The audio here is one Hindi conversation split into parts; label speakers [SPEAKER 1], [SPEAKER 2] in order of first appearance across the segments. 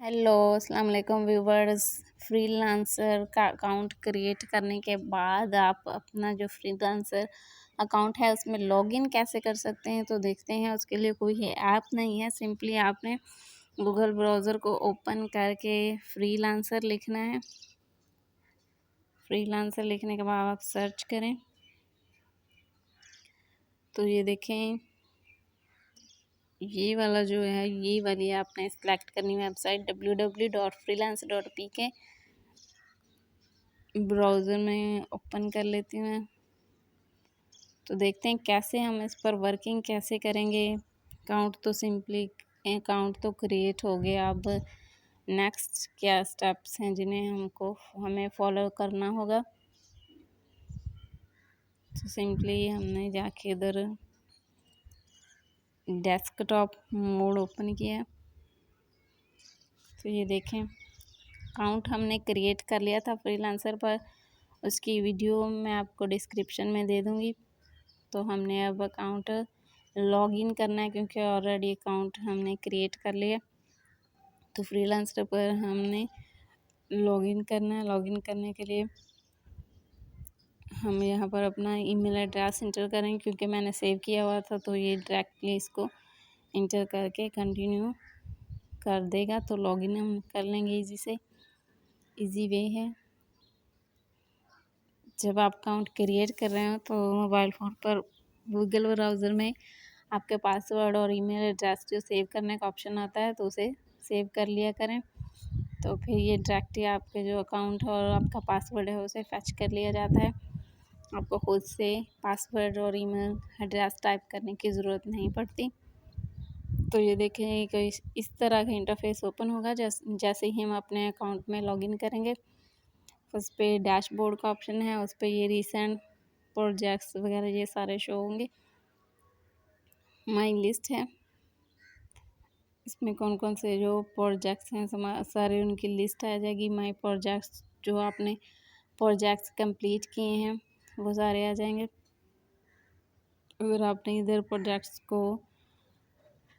[SPEAKER 1] हेलो अस्सलाम वालेकुम व्यूवर्स। फ्रीलांसर का अकाउंट क्रिएट करने के बाद आप अपना जो फ्रीलांसर अकाउंट है उसमें लॉगिन कैसे कर सकते हैं, तो देखते हैं। उसके लिए कोई ऐप नहीं है, सिंपली आपने गूगल ब्राउज़र को ओपन करके फ्रीलांसर लिखना है। फ्रीलांसर लिखने के बाद आप सर्च करें तो ये देखें, ये वाला जो है, ये वाली आपने सेलेक्ट करनी है वेबसाइट www.freelance.pk। ब्राउज़र में ओपन कर लेती हूँ मैं, तो देखते हैं कैसे हम इस पर वर्किंग कैसे करेंगे। अकाउंट तो सिंपली अकाउंट तो क्रिएट हो गया। अब नेक्स्ट क्या स्टेप्स हैं जिन्हें हमें फॉलो करना होगा। तो सिंपली हमने जाके इधर डेस्कटॉप मोड ओपन किया, तो ये देखें अकाउंट हमने क्रिएट कर लिया था फ्रीलांसर पर। उसकी वीडियो मैं आपको डिस्क्रिप्शन में दे दूँगी। तो हमने अब अकाउंट लॉगिन करना है, क्योंकि ऑलरेडी अकाउंट हमने क्रिएट कर लिया। तो फ्रीलांसर पर हमने लॉगिन करना है। लॉगिन करने के लिए हम यहाँ पर अपना ईमेल एड्रेस इंटर करेंगे, क्योंकि मैंने सेव किया हुआ था, तो ये डायरेक्टली इसको इंटर करके कंटिन्यू कर देगा। तो लॉगिन हम कर लेंगे इजी से। इजी वे है, जब आप अकाउंट क्रिएट कर रहे हो तो मोबाइल फ़ोन पर गूगल ब्राउज़र में आपके पासवर्ड और ईमेल एड्रेस जो सेव करने का ऑप्शन आता है, तो उसे सेव कर लिया करें। तो फिर ये डायरेक्टली आपके जो अकाउंट और आपका पासवर्ड है उसे फैच कर लिया जाता है। आपको खुद से पासवर्ड और ईमेल एड्रेस टाइप करने की ज़रूरत नहीं पड़ती। तो ये देखें कि इस तरह का इंटरफेस ओपन होगा जैसे ही हम अपने अकाउंट में लॉगिन करेंगे। उस पे डैशबोर्ड का ऑप्शन है, उस पे ये रिसेंट प्रोजेक्ट्स वगैरह ये सारे शो होंगे। माई लिस्ट है, इसमें कौन कौन से जो प्रोजेक्ट्स हैं सारे उनकी लिस्ट आ जाएगी। माई प्रोजेक्ट्स, जो आपने प्रोजेक्ट्स कंप्लीट किए हैं वो सारे आ जाएंगे। अगर आपने इधर प्रोजेक्ट्स को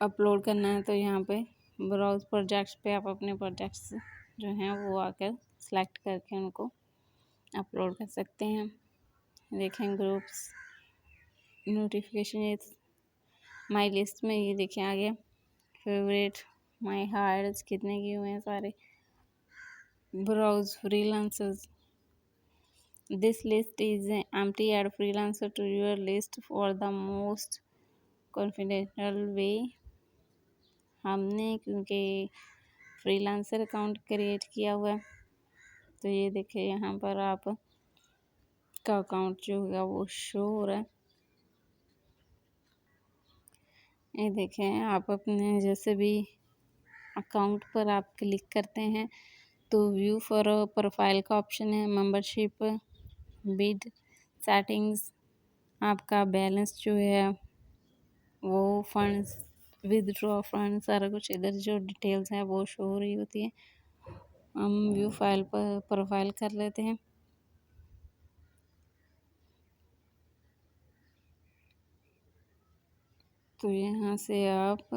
[SPEAKER 1] अपलोड करना है तो यहाँ पे ब्राउज प्रोजेक्ट्स पे आप अपने प्रोजेक्ट्स जो हैं वो आकर सेलेक्ट करके उनको अपलोड कर सकते हैं। देखें ग्रुप्स नोटिफिकेशन, ये माई लिस्ट में ये देखें आ गया। फेवरेट, माई हार्ट्स कितने किए हुए हैं सारे। Browse freelancers, this list is empty, add freelancer to your list for the most confidential way. हमने क्योंकि फ्रीलांसर अकाउंट क्रिएट किया हुआ है, तो ये देखिए यहाँ पर आप का अकाउंट जो होगा वो शो हो रहा है। ये देखें, आप अपने जैसे भी अकाउंट पर आप क्लिक करते हैं तो व्यू फॉर प्रोफाइल का ऑप्शन है, मेंबरशिप, बिड, सेटिंग्स, आपका बैलेंस जो है वो, फंड्स, विदड्रॉ फंड, सारा कुछ इधर जो डिटेल्स हैं वो शो हो रही होती है। हम व्यू फाइल पर प्रोफाइल कर लेते हैं। तो यहाँ से आप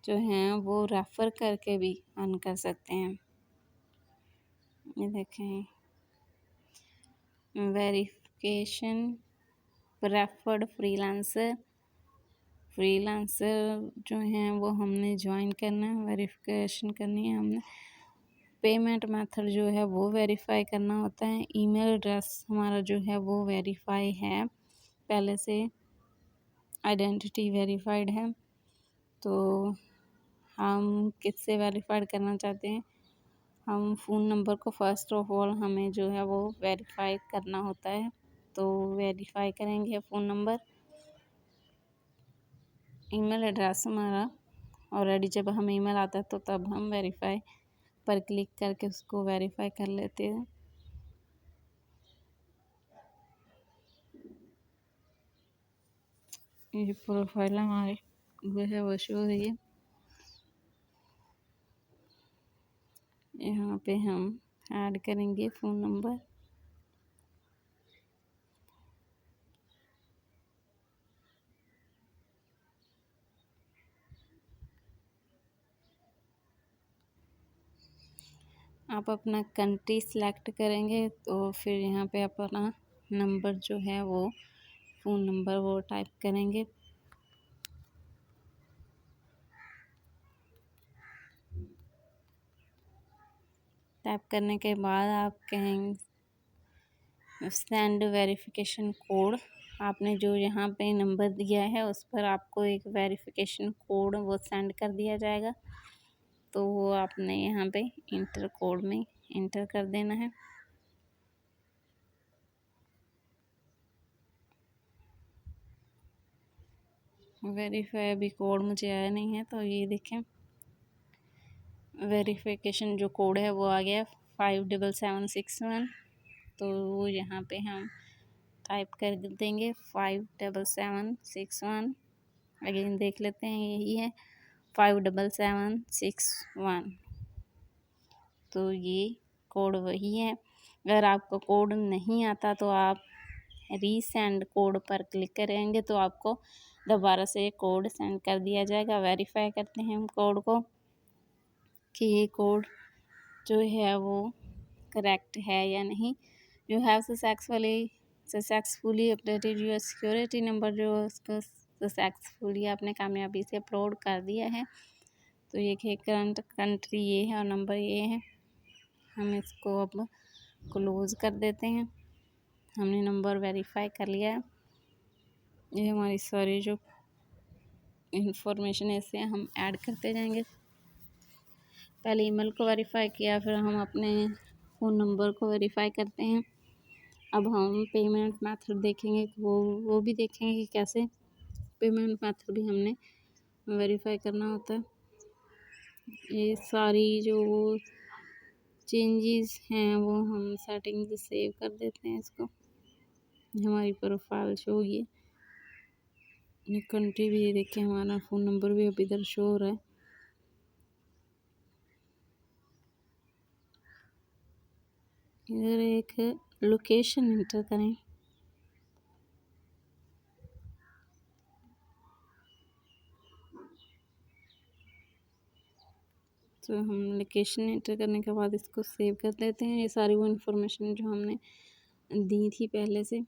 [SPEAKER 1] जो हैं वो रेफ़र करके भी अर्न कर सकते हैं। ये देखें, वेरिफिकेशन, प्रेफर्ड फ्रीलांसर, फ्रीलांसर जो हैं वो हमने ज्वाइन करना है, वेरिफिकेशन करनी है हमने। पेमेंट मेथड जो है वो वेरीफाई करना होता है। ईमेल एड्रेस हमारा जो है वो वेरीफाई है पहले से, आइडेंटिटी वेरीफाइड है। तो हम किससे वेरीफाइड करना चाहते हैं, हम फ़ोन नंबर को फ़र्स्ट ऑफ ऑल हमें जो है वो वेरीफाई करना होता है। तो वेरीफाई करेंगे फ़ोन नंबर। ईमेल एड्रेस हमारा ऑलरेडी जब हमें ईमेल आता है तो तब हम वेरीफाई पर क्लिक करके उसको वेरीफाई कर लेते हैं। ये प्रोफाइल हमारी जो है वो शो हो रही है। यहाँ पे हम ऐड करेंगे फ़ोन नंबर। आप अपना कंट्री सिलेक्ट करेंगे तो फिर यहाँ पे अपना नंबर जो है वो फ़ोन नंबर वो टाइप करेंगे। टाइप करने के बाद आप कहेंगे सेंड वेरिफिकेशन कोड। आपने जो यहाँ पे नंबर दिया है उस पर आपको एक वेरिफिकेशन कोड वो सेंड कर दिया जाएगा, तो वो आपने यहाँ पे इंटर कोड में इंटर कर देना है। वेरीफाई अभी कोड मुझे आया नहीं है, तो ये देखें वेरिफिकेशन जो कोड है वो आ गया 57761। तो वो यहाँ पे हम टाइप कर देंगे 57761। अगेन देख लेते हैं, यही है 57761। तो ये कोड वही है। अगर आपको कोड नहीं आता तो आप रीसेंड कोड पर क्लिक करेंगे तो आपको दोबारा से कोड सेंड कर दिया जाएगा। वेरीफाई करते हैं हम कोड को कि ये कोड जो है वो करेक्ट है या नहीं। You have successfully updated your security number, जो उसको सक्सेसफुली आपने कामयाबी से अपलोड कर दिया है। तो ये कि करंट कंट्री ये है और नंबर ये है। हम इसको अब क्लोज़ कर देते हैं। हमने नंबर वेरीफाई कर लिया है। ये हमारी सारी जो इंफॉर्मेशन है इसे हम ऐड करते जाएंगे। पहले ईमेल को वेरीफाई किया, फिर हम अपने फ़ोन नंबर को वेरीफाई करते हैं। अब हम पेमेंट मेथड देखेंगे, वो भी देखेंगे कि कैसे पेमेंट मेथड भी हमने वेरीफाई करना होता है। ये सारी जो चेंजेस हैं वो हम सेटिंग से सेव कर देते हैं इसको। हमारी प्रोफाइल शो होगी, ये कंट्री भी देखिए, हमारा फ़ोन नंबर भी अब इधर शो हो रहा है। इधर एक लोकेशन इंटर करें। तो हम लोकेशन एंटर करने के बाद इसको सेव कर लेते हैं। ये सारी वो इन्फॉर्मेशन जो हमने दी थी पहले से,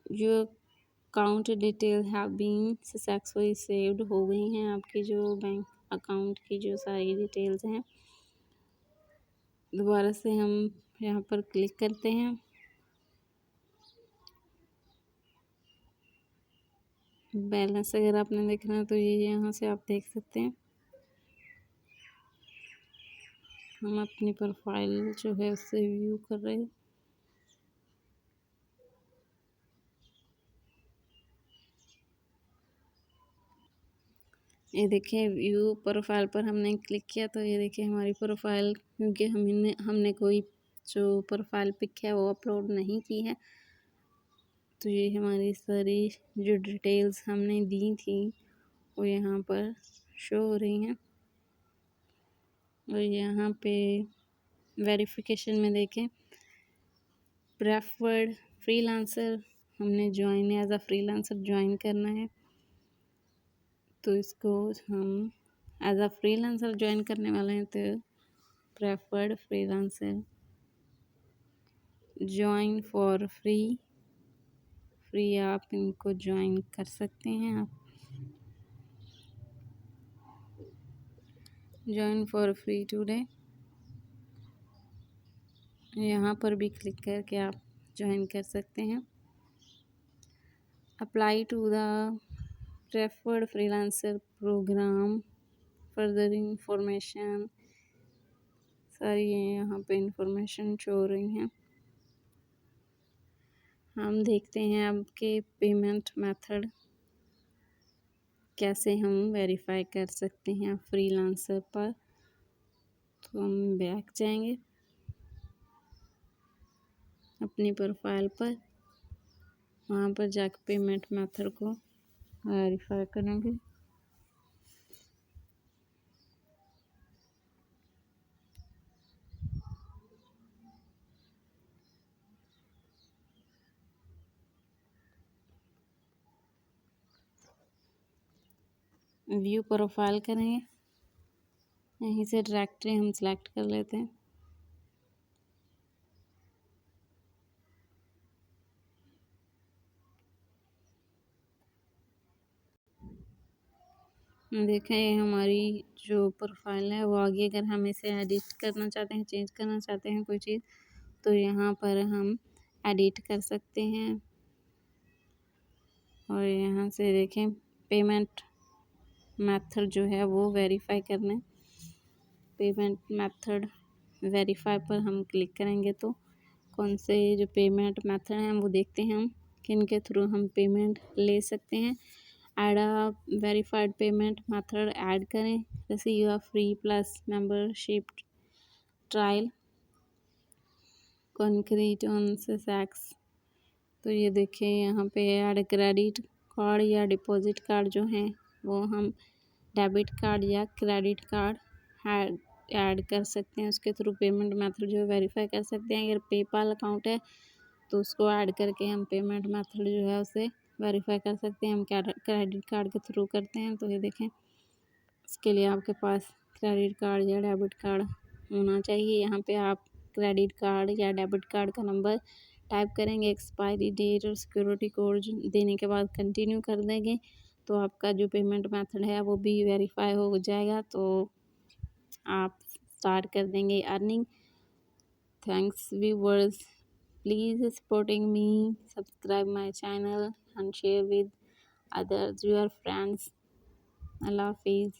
[SPEAKER 1] जो account detail have been successfully saved हो गई हैं। आपकी जो बैंक अकाउंट की जो सारी डिटेल्स हैं, दोबारा से हम यहाँ पर क्लिक करते हैं। बैलेंस अगर आपने देखना है तो ये यहाँ से आप देख सकते हैं। हम अपनी प्रोफाइल जो है उससे व्यू कर रहे हैं। ये देखिए व्यू प्रोफाइल पर हमने क्लिक किया तो ये देखिए हमारी प्रोफाइल, क्योंकि हमने कोई जो प्रोफाइल पिक है वो अपलोड नहीं की है, तो ये हमारी सारी जो डिटेल्स हमने दी थी वो यहाँ पर शो हो रही हैं। और यहाँ पे वेरिफिकेशन में देखें प्रेफर्ड फ्रीलांसर, हमने join as a freelancer join करना है, तो इसको हम एज अ फ्रीलांसर ज्वाइन करने वाले हैं तो preferred freelancer join for free आप इनको ज्वाइन कर सकते हैं। आप ज्वाइन फॉर फ्री टुडे, यहाँ पर भी क्लिक करके आप ज्वाइन कर सकते हैं। Apply to the preferred freelancer program, further information, सारी यहाँ पे इंफॉर्मेशन शो हो रही हैं। हम देखते हैं अब के पेमेंट मेथड कैसे हम वेरीफाई कर सकते हैं फ्रीलांसर पर। तो हम बैक जाएंगे अपनी प्रोफाइल पर, वहाँ पर जाकर पेमेंट मेथड को वेरीफाई करेंगे। व्यू प्रोफाइल करेंगे। यहीं से डायरेक्टली हम सेलेक्ट कर लेते हैं। देखें ये हमारी जो प्रोफाइल है वो आगे, अगर हम इसे एडिट करना चाहते हैं, चेंज करना चाहते हैं कोई चीज़, तो यहाँ पर हम एडिट कर सकते हैं। और यहाँ से देखें पेमेंट मेथड जो है वो वेरीफाई करना है। पेमेंट मेथड वेरीफाई पर हम क्लिक करेंगे तो कौन से जो पेमेंट मेथड हैं वो देखते हैं हम किन के थ्रू हम पेमेंट ले सकते हैं। Add a verified payment method add करें, जैसे you are free plus membership trial concrete on sex. तो ये देखें यहाँ पे ऐड क्रेडिट कार्ड या डिपॉजिट कार्ड जो हैं वो हम डेबिट कार्ड या क्रेडिट कार्ड ऐड कर सकते हैं, उसके थ्रू पेमेंट मेथड जो है वेरीफाई कर सकते हैं। अगर पेपाल अकाउंट है तो उसको ऐड करके हम पेमेंट मेथड जो है उसे वेरीफाई कर सकते हैं। हम क्रेडिट कार्ड के थ्रू करते हैं तो ये देखें इसके लिए आपके पास क्रेडिट कार्ड या डेबिट कार्ड होना चाहिए। यहाँ पे आप क्रेडिट कार्ड या डेबिट कार्ड का नंबर टाइप करेंगे, एक्सपायरी डेट और सिक्योरिटी कोड देने के बाद कंटिन्यू कर देंगे तो आपका जो पेमेंट मेथड है वो भी वेरीफाई हो जाएगा। तो आप स्टार्ट कर देंगे earning. Thanks viewers, please supporting me, subscribe my channel and share with others your friends. Allah Hafiz.